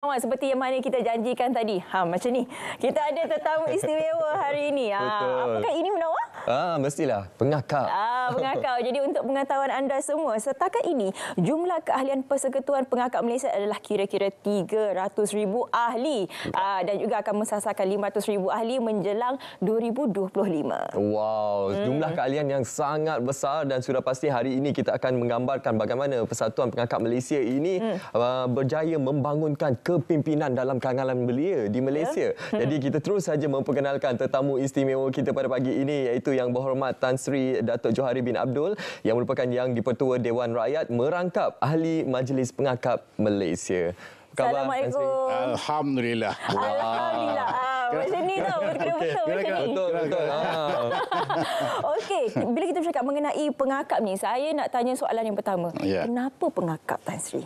Seperti yang mana kita janjikan tadi. Macam ni. Kita ada tetamu istimewa hari ini. Apakah ini, Munawar? Mestilah. Pengakap. Pengakap. Jadi untuk pengetahuan anda semua, setakat ini jumlah keahlian Persekutuan Pengakap Malaysia adalah kira-kira 300,000 ahli. Dan juga akan mensasarkan 500,000 ahli menjelang 2025. Wow, jumlah keahlian yang sangat besar dan sudah pasti hari ini kita akan menggambarkan bagaimana Persatuan Pengakap Malaysia ini berjaya membangunkan kepimpinan dalam kalangan belia di Malaysia. Jadi kita terus saja memperkenalkan tetamu istimewa kita pada pagi ini, iaitu Yang Berhormat Tan Sri Datuk Johari bin Abdul yang merupakan Yang di-Pertua Dewan Rakyat merangkap Ahli Majlis Pengakap Malaysia. Assalamualaikum. Alhamdulillah. Alhamdulillah. Macam ni tau. Betul. Okey, bila kita bercakap mengenai pengakap ni, saya nak tanya soalan yang pertama. Kenapa pengakap, Tan Sri?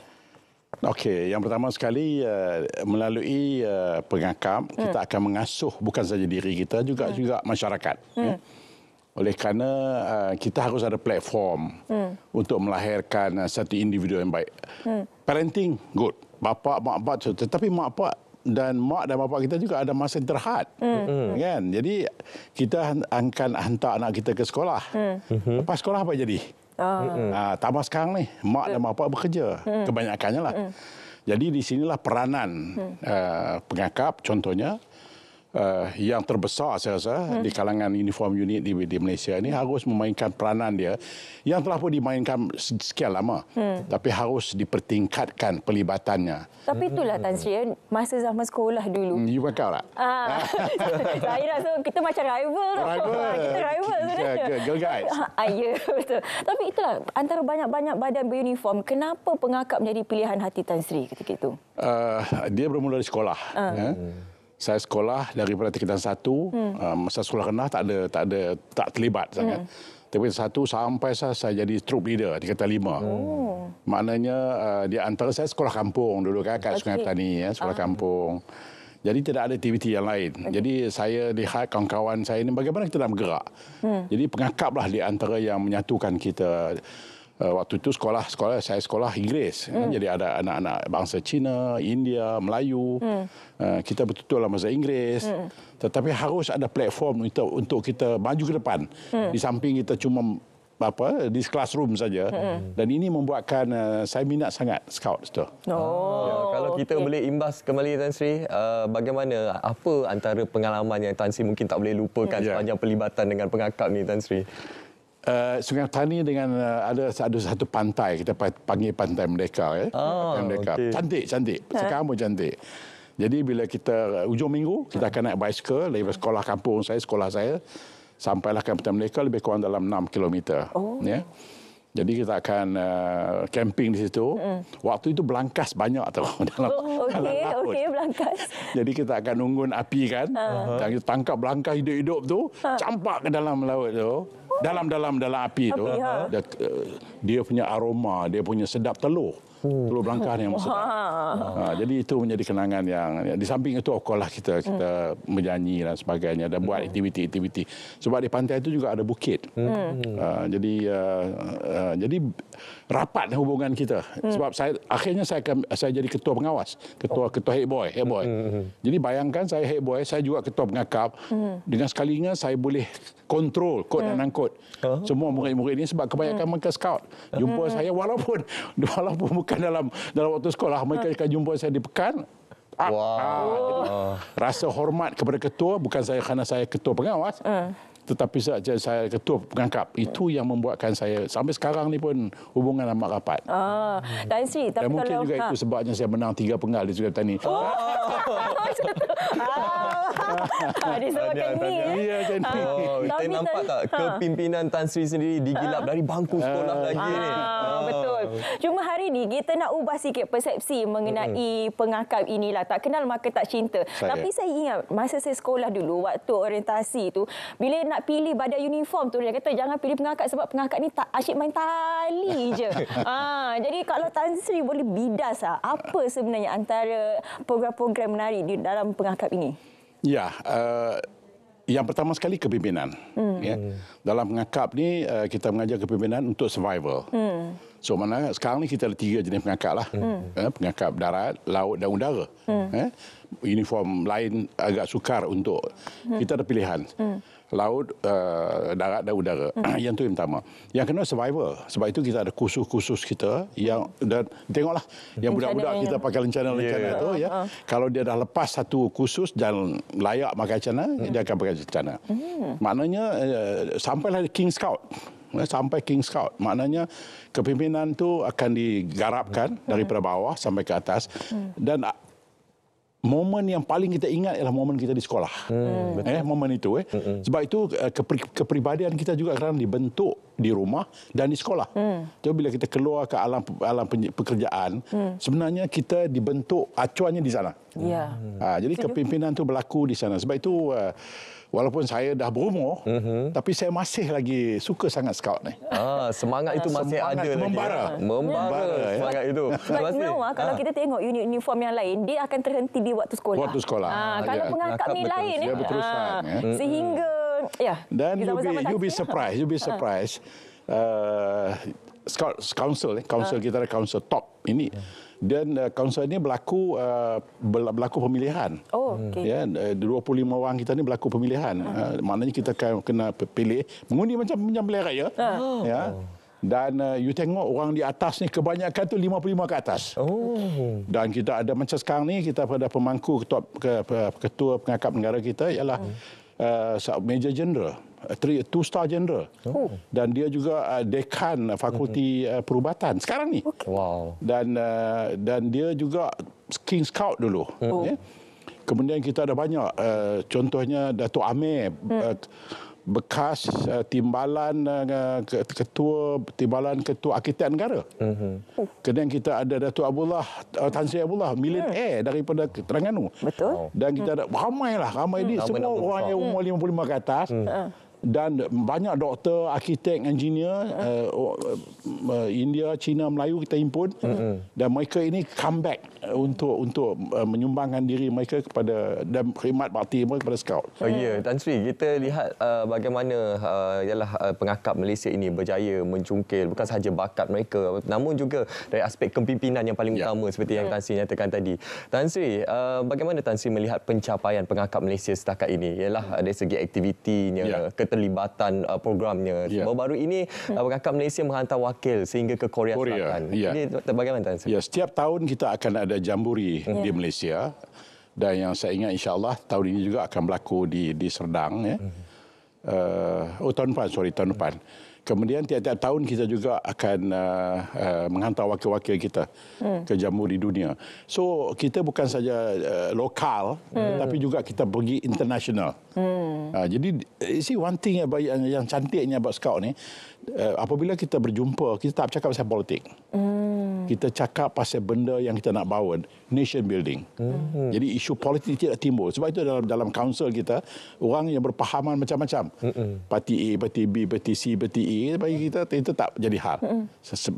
Okey, yang pertama sekali melalui pengakap kita akan mengasuh bukan saja diri kita juga masyarakat. Oleh kerana kita harus ada platform untuk melahirkan satu individu yang baik. Parenting good, bapa mak bapak, tetapi mak bapak dan mak dan bapa kita juga ada masa terhad. Kan? Jadi kita akan hantar anak kita ke sekolah. Lepas sekolah apa jadi? Tambah sekarang ni mak dan bapa bekerja kebanyakannya lah. Jadi di sinilah peranan pengakap contohnya yang terbesar saya rasa di kalangan uniform unit di Malaysia ini harus memainkan peranan dia yang telah pun dimainkan sekian lama, tapi harus dipertingkatkan pelibatannya. Tapi itulah Tan Sri, masa zaman sekolah dulu. You work out tak? Saya rasa kita macam rival. Kita rival sebenarnya. Girl guys. Ya, betul. Tapi itulah antara banyak-banyak badan beruniform, kenapa pengakap menjadi pilihan hati Tan Sri ketika itu? Dia bermula dari sekolah. Saya sekolah daripada tingkatan 1, masa sekolah rendah tak terlibat sangat. Tapi satu sampai saya jadi troop leader tingkatan 5. Maknanya di antara saya sekolah kampung dulu kan kat Sungai Petani, sekolah kampung. Jadi tidak ada aktiviti yang lain. Jadi saya lihat kawan-kawan saya ini bagaimana kita nak bergerak. Jadi pengakaplah di antara yang menyatukan kita. Waktu itu saya sekolah Inggeris. Jadi ada anak-anak bangsa Cina, India, Melayu. Kita betul-betul dalam bahasa Inggeris. Tetapi harus ada platform untuk kita maju ke depan. Di samping kita cuma di classroom saja. Dan ini membuatkan saya minat sangat scout itu. Kalau kita boleh imbas kembali Tan Sri, bagaimana apa antara pengalaman yang Tan Sri mungkin tak boleh lupakan sepanjang pelibatan dengan pengakap ni Tan Sri? Sungai Petani dengan ada satu pantai, kita panggil Pantai Merdeka. Pantai Merdeka. Cantik. Sekarang pun cantik. Jadi bila kita ujung minggu, kita akan naik basikal dari sekolah kampung saya, sampailah ke Pantai Merdeka lebih kurang dalam 6 km. Ya. Jadi kita akan camping di situ. Waktu itu belangkas banyak tu dalam laut. Belangkas. Jadi kita akan unggun api kan. Kita tangkap belangkas hidup-hidup tu, campak ke dalam laut tu. Dalam api tu, dia punya aroma, dia punya sedap telur belangkas yang sedap. Jadi itu menjadi kenangan yang di samping itu okolah kita menyanyi dan sebagainya dan buat aktiviti-aktiviti. Sebab di pantai itu juga ada bukit. Jadi rapat hubungan kita. Sebab akhirnya saya jadi ketua pengawas, ketua head boy. Jadi bayangkan saya head boy, saya juga ketua pengakap. Dengan sekalinya saya boleh kontrol kod dan angkut semua murid-murid ini sebab kebanyakan mereka scout. Jumpa saya walaupun bukan dalam waktu sekolah, mereka akan jumpa saya di pekan. Rasa hormat kepada ketua bukan saya kerana saya ketua pengawas, tetapi saja saya ketua pengangkap. Itu yang membuatkan saya sampai sekarang ni pun hubungan amat rapat. Dan Sri, tapi mungkin juga itu sebabnya saya menang 3 penggal di Sungai Petani. Disebabkan ni. Kita nampak tak kepimpinan Tan Sri sendiri digilap dari bangku sekolah lagi ni. Betul. Cuma hari ni kita nak ubah sikit persepsi mengenai pengakap inilah. Tak kenal maka tak cinta. Tapi saya ingat masa saya sekolah dulu, waktu orientasi tu, bila nak pilih badan uniform tu, dia kata jangan pilih pengakap sebab pengakap ni tak asyik main tali je. Jadi kalau Tan Sri boleh bidas apa sebenarnya antara program-program menarik di dalam pengakap ini? Ya, yang pertama sekali kepimpinan. Dalam pengakap ni kita mengajar kepimpinan untuk survival. So mana sekarang ni kita ada 3 jenis pengangkat lah. Pengangkat darat, laut dan udara. Uniform lain agak sukar untuk kita ada pilihan. Laut, darat dan udara. Yang tu yang pertama. Yang kedua survival. Sebab itu kita ada kursus-kursus kita yang dan tengoklah yang budak-budak kita pakai lencana tu ya. Kalau dia dah lepas satu kursus dan layak pakai lencana, dia akan pakai lencana. Maknanya sampailah King Scout. Sampai King Scout. Maknanya kepimpinan tu akan digarapkan daripada bawah sampai ke atas. Dan momen yang paling kita ingat ialah momen kita di sekolah. Momen itu. Sebab itu kepribadian kita juga kadang dibentuk di rumah dan di sekolah. Jadi bila kita keluar ke alam pekerjaan, sebenarnya kita dibentuk acuannya di sana. Jadi kepimpinan tu berlaku di sana. Sebab itu walaupun saya dah berumur, tapi saya masih lagi suka sangat scout ni. Semangat itu masih semangat ada membara. lagi. Membara semangat itu. Sebab kalau kita tengok unit uniform yang lain, dia akan terhenti di waktu sekolah. Waktu sekolah. Kalau pengangkat ni lain. Dia berterusan. Sehingga, dan you'll be surprised. Scout Council, kita ada council top ini. Dan council ini berlaku pemilihan. Ya, 25 orang kita ni berlaku pemilihan. Maknanya kita kena pilih mengundi macam pilihan raya. Ya. Dan you tengok orang di atas ni kebanyakan tu 55 ke atas. Dan kita ada macam sekarang ni kita pada pemangku ketua pengangkat negara kita ialah Major General, 2-star General. Dan dia juga dekan Fakulti Perubatan sekarang ni. Dan dia juga King Scout dulu. Kemudian kita ada banyak, contohnya Datuk Amir, bekas ketua arkitek negara. Kemudian kita ada Datuk Abdullah, Tan Sri Abdullah, millionaire daripada Terengganu. Betul. Dan kita ada ramai ni semua orang yang umur 55 ke atas. Dan banyak doktor, arkitek, engineer, India, China, Melayu kita himpun. Dan mereka ini comeback untuk menyumbangkan diri mereka kepada dan khidmat bakti mereka kepada Scout. Tan Sri, kita lihat bagaimana pengangkat Malaysia ini berjaya mencungkil bukan sahaja bakat mereka namun juga dari aspek kepimpinan yang paling utama seperti yang Tan Sri nyatakan tadi. Tan Sri, bagaimana Tan Sri melihat pencapaian pengangkat Malaysia setakat ini? Ialah dari segi aktivitinya, keterlibatan programnya. Baru-baru ini pengangkat Malaysia menghantar wakil sehingga ke Korea Selatan. Ini bagaimana Tan Sri? Setiap tahun kita akan ada jamburi di Malaysia. Dan yang saya ingat insya-Allah tahun ini juga akan berlaku di Serdang tahun depan. Kemudian tiap-tiap tahun kita juga akan menghantar wakil-wakil kita ke jamburi dunia. So kita bukan saja lokal tapi juga kita pergi international. Jadi one thing yang cantiknya about Scout ni, apabila kita berjumpa, kita tak bercakap pasal politik. Kita cakap pasal benda yang kita nak bawa, nation building. Jadi isu politik tidak timbul. Sebab itu dalam council kita, orang yang berpahaman macam-macam. Parti A, parti B, parti C, parti E, bagi kita itu tak jadi hal.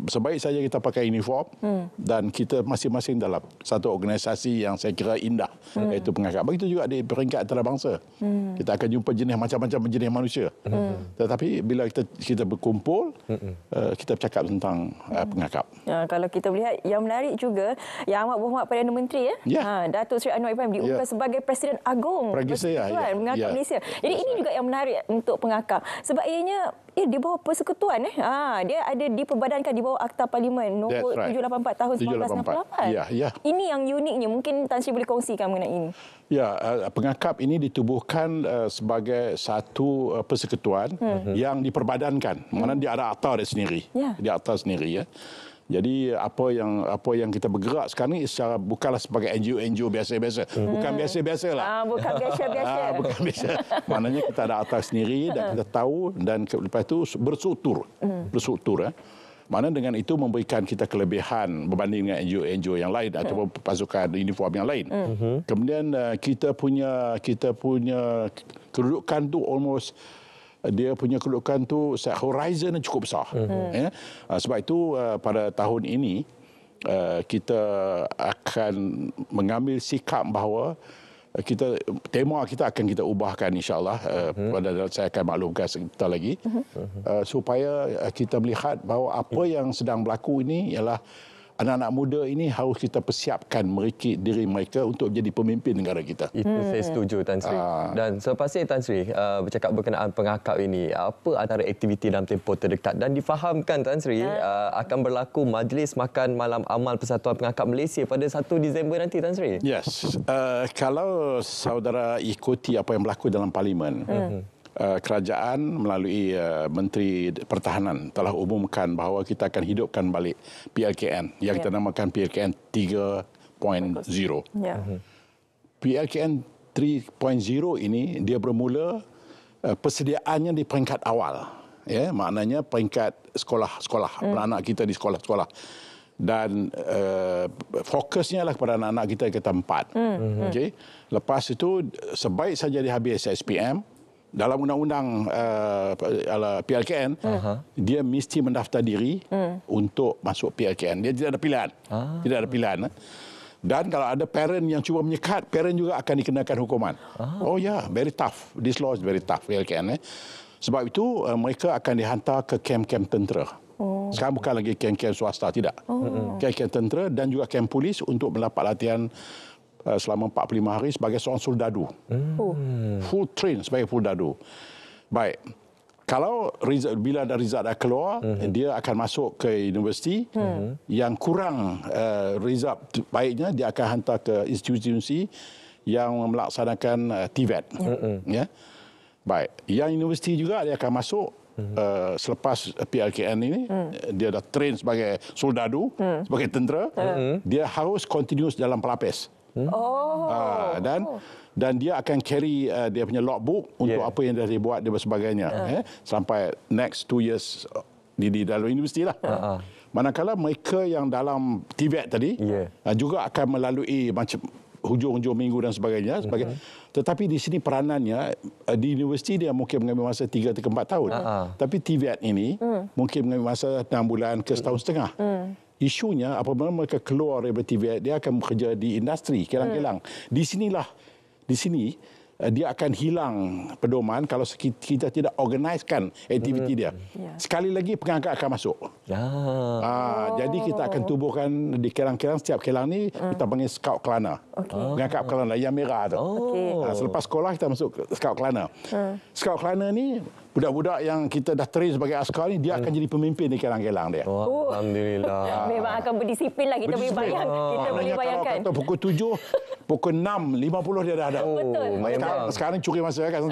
Sebaik saja kita pakai uniform dan kita masing-masing dalam satu organisasi yang saya kira indah, iaitu pengangkat. Begitu juga di peringkat antarabangsa. Kita akan jumpa jenis macam-macam jenis manusia. Tetapi bila kita berkumpul, kita bercakap tentang pengangkat. Kalau kita melihat yang menarik juga, Yang Amat Berhormat Perdana Menteri Datuk Seri Anwar Ibrahim diumumkan sebagai Presiden Agong Persekutuan Pengangkat Malaysia. Jadi ini juga yang menarik untuk pengangkat. Sebab ianya di bawah Persekutuan dia ada diperbadankan di bawah Akta Parlimen nombor 784 tahun 1968. Ini yang uniknya, mungkin Tan Sri boleh kongsikan mengenai ini. Pengangkap ini ditubuhkan sebagai satu persekutuan yang diperbadankan. Mana dia ada akta dia sendiri. Dia akta sendiri Jadi apa yang kita bergerak sekarang ni secara bukanlah sebagai NGO biasa-biasa. Bukan biasa-biasa lah. Bukan biasa-biasa. Bukan biasa. Maknanya kita ada akta sendiri dan kita tahu dan lepas itu berstruktur. Mana dengan itu memberikan kita kelebihan berbanding dengan NGO yang lain ataupun pasukan uniform yang lain. Kemudian kita punya kedudukan tu almost dia punya kedudukan tu horizon yang cukup besar. Sebab itu pada tahun ini kita akan mengambil sikap bahawa tema kita akan kita ubahkan insya-Allah. Pada saya akan maklumkan sebentar lagi supaya kita melihat bahawa apa yang sedang berlaku ini ialah anak-anak muda ini harus kita persiapkan diri mereka untuk jadi pemimpin negara kita. Itu saya setuju, Tan Sri. Dan selepas ini, Tan Sri, bercakap berkenaan pengakap ini, apa antara aktiviti dalam tempoh terdekat dan difahamkan, Tan Sri, akan berlaku Majlis Makan Malam Amal Persatuan Pengakap Malaysia pada 1 Disember nanti, Tan Sri? Yes. Kalau saudara ikuti apa yang berlaku dalam Parlimen, kerajaan melalui Menteri Pertahanan telah umumkan bahawa kita akan hidupkan balik PLKN yang kita namakan PLKN 3.0. PLKN 3.0 ini dia bermula persediaannya di peringkat awal, ya, maknanya peringkat sekolah-sekolah, anak-anak kita di sekolah-sekolah. Dan fokusnya adalah kepada anak-anak kita tempat. Okay. Lepas itu sebaik saja dihabis SPM, dalam undang-undang PLKN, dia mesti mendaftar diri untuk masuk PLKN. Dia tidak ada pilihan. Tidak ada pilihan. Dan kalau ada parent yang cuba menyekat, parent juga akan dikenakan hukuman. Oh ya, yeah, very tough. This law is very tough, PLKN. Sebab itu mereka akan dihantar ke kem-kem tentera. Sekarang bukan lagi kem-kem swasta, tidak. Kem-kem tentera dan juga kem polis untuk mendapat latihan selama 45 hari sebagai seorang soldadu. Full train sebagai soldadu. Baik. Kalau bila result dah keluar, dia akan masuk ke universiti. Yang kurang result baiknya, dia akan hantar ke institusi yang melaksanakan TVET. Ya. Baik. Yang universiti juga dia akan masuk selepas PLKN ini, dia dah train sebagai soldadu, sebagai tentera, dia harus continuous dalam pelapis. Dan dia akan carry dia punya logbook untuk apa yang dah dibuat dan sebagainya, sampai next 2 years di dalam universiti lah. Manakala mereka yang dalam TVET tadi juga akan melalui macam hujung-hujung minggu dan sebagainya. Tetapi di sini peranannya, di universiti dia mungkin mengambil masa 3 ke 4 tahun. Tapi TVET ini mungkin mengambil masa 6 bulan ke setahun setengah. Isunya apabila mereka keluar dari TVET, dia akan bekerja di industri kilang-kilang. Di sini dia akan hilang pedoman kalau kita tidak organiskan aktiviti dia. Sekali lagi pengangkat akan masuk. Jadi kita akan tubuhkan di kilang-kilang, setiap kilang ni kita panggil scout kelana. Pengangkat kelana yang merah tu. Selepas sekolah kita masuk scout kelana. Scout kelana ni budak-budak yang kita dah train sebagai askar ni, dia akan jadi pemimpin di kilang-kilang dia. Alhamdulillah. Memang akan berdisiplin lah, kita boleh bayangkan. Kalau pukul 7, pukul 6:50 dia dah ada. Betul. Sekarang curi masa kan.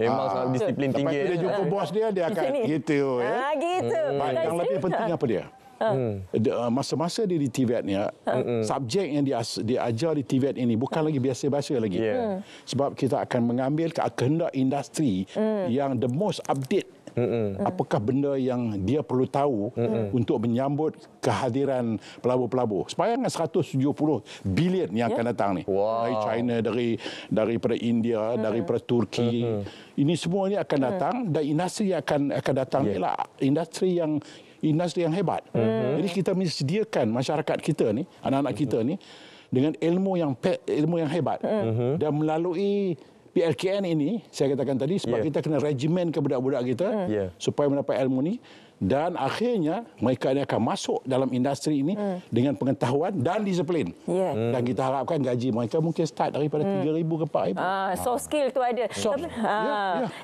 Memang sangat disiplin tinggi. Lepas tu dia jumpa bos dia akan gitu. Gitu. Yang lebih penting apa dia? Masa-masa dia di TVET ni, subjek yang diajar di TVET ini bukan lagi biasa-biasa lagi. Sebab kita akan mengambil kehendak industri yang the most update. Apakah benda yang dia perlu tahu untuk menyambut kehadiran pelabur-pelabur. Sebayangan 170 bilion yang akan datang ni. Dari China, daripada India, daripada Turki. Ini semua ni akan datang, dan industri yang akan datang ialah industri yang hebat. Jadi kita mesti sediakan masyarakat kita ni, anak-anak kita ni dengan ilmu yang hebat. Dan melalui PLKN ini, saya katakan tadi, sebab kita kena regimen ke budak-budak kita supaya mendapat ilmu ni, dan akhirnya mereka akan masuk dalam industri ini dengan pengetahuan dan disiplin. Dan kita harapkan gaji mereka mungkin start daripada 3,000 ke 4,000. Soft skill tu ada.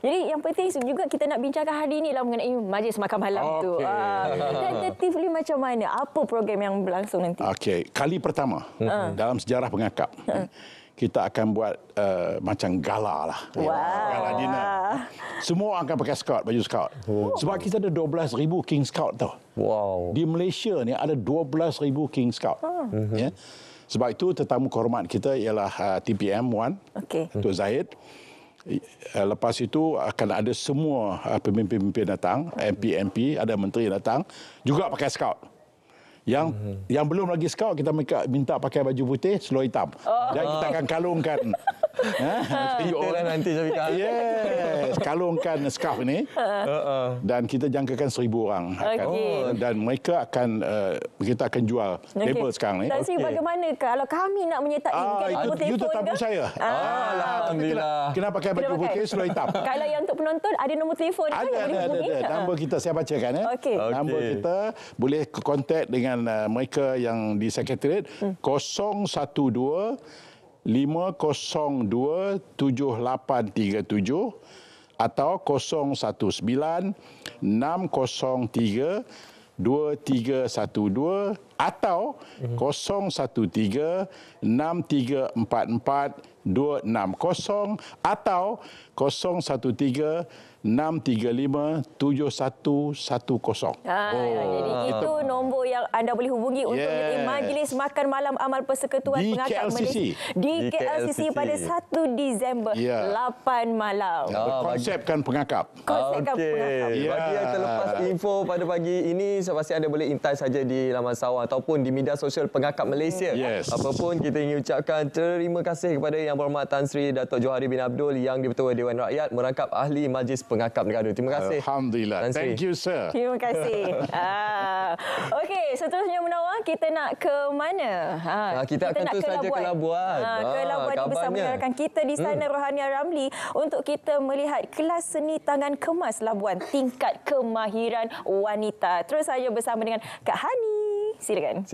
Jadi yang penting juga kita nak bincangkan hari ini lah mengenai Majlis Makan Malam tu. Tentatively macam mana? Apa program yang berlangsung nanti? Kali pertama dalam sejarah pengakap, kita akan buat macam gala lah. Gala dinner. Semua orang akan pakai scout, baju scout. Sebab kita ada 12,000 King Scout tau. Di Malaysia ni ada 12,000 King Scout. Sebab itu tetamu kehormat kita ialah TPM 1, Tok Zahid. Lepas itu akan ada semua pemimpin-pemimpin datang, MP, ada menteri datang, juga pakai scout. Yang belum lagi scout, kita minta pakai baju putih, seluar hitam. Dan kita akan kalungkan Tunjuk Kita nanti Syafiqah. Yes, kalungkan scarf ini dan kita jangkakan 1,000 orang dan mereka akan kita akan jual label sekarang ni. Tan Sri, bagaimana kalau kami nak menyertai itu tetamu saya. Alhamdulillah. Kena pakai baju putih seluar hitam. Kalau yang untuk penonton ada nombor telefon ke yang boleh hubungi? Nombor kita saya bacakan Okey. Nombor kita boleh kontak dengan mereka yang di sekretariat 012 502 7837 atau 019 603 2312 atau 013 6344 260 atau 013 635 7110. Jadi itu nombor yang anda boleh hubungi untuk menyertai Majlis Makan Malam Amal Persekutuan di Pengangkat Malaysia di KLCC pada 1 Disember 8 malam. Konsepkan pengakap. Konsepkan pengakap. Bagi yang terlepas info pada pagi ini, saya pasti anda boleh intai saja di laman Sawang ataupun di media sosial Pengakap Malaysia. Apapun, kita ingin ucapkan terima kasih kepada Yang Berhormat Tan Sri Datuk Johari bin Abdul, Yang di-Ketua Dewan Rakyat, merangkap ahli Majlis Pengakap Negara. Terima kasih. Alhamdulillah. Thank you, sir. Terima kasih. Okey, seterusnya Munawar, kita nak ke mana? Kita akan terus saja ke Labuan. Ke Labuan bersama rakan kita di sana, Rohania Ramli, untuk kita melihat kelas seni tangan kemas Labuan tingkat kemahiran wanita. Terus saja bersama dengan Kak Hani. Silakan.